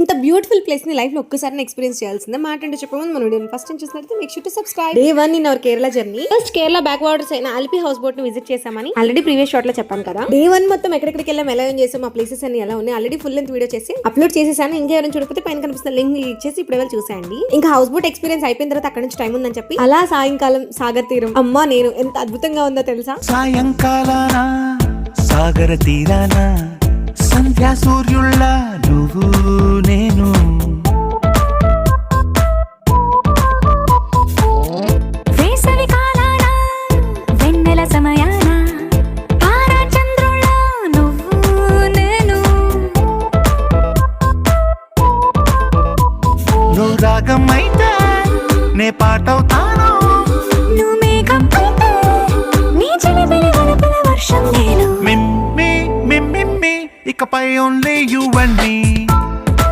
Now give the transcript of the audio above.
ఇంత beautiful place ని life లో ఒక్కసారి ఎక్స్పీరియన్స్ చేయాల్సిందే. మాట అంటే చెప్పమని మన వీడియోని ఫస్ట్ టైం చూసినట్లయితే make sure to subscribe. Day 1 in our Kerala journey. First Kerala back waters అయిన అల్పి హౌస్ బోట్ ని విజిట్ చేసామని ఆల్రెడీ ప్రీవియస్ షాట్ లో చెప్పాను కదా. డే 1 మొత్తం ఎక్కడికి వెళ్ళాం, ఎలా ఏం చేసాం, ఆ ప్లేసెస్ అన్ని ఎలా ఉన్నాయి ఆల్రెడీ ఫుల్ లెంత్ వీడియో చేసి అప్లోడ్ చేసేసాను. ఇంకా ఎవరైనా చూడకపోతే పైన కనిపిస్తున్న లింక్ క్లిక్ చేసి ఇప్పుడు వెళ్ళి చూసేయండి. ఇంకా హౌస్ బోట్ ఎక్స్పీరియన్స్ అయిపోయిన తర్వాత అక్కడ నుంచి టైం ఉందని చెప్పి అలా సాయంకాలం సాగర్ తీరం, అమ్మా నేను ఎంత అద్భుతంగా ఉందో తెలుసా. సాయంకాలాన సాగర తీరాన సంధ్యా సూర్యుళ్ళ నువ్వు నేను వేసవి కాలాన వెన్నెల సమయాన తారా చంద్రుళ్ళ నువ్వు నేను నువ్వు రాగం అయితే నే పాటవుతాను, నువ్వు మేఘం అయితే నీ చిలిపిలి గొలుపుల వర్షం నేను. మిమ్మి మిమ్మి ఇకపై ఓన్లీ యు అండ్ మీ.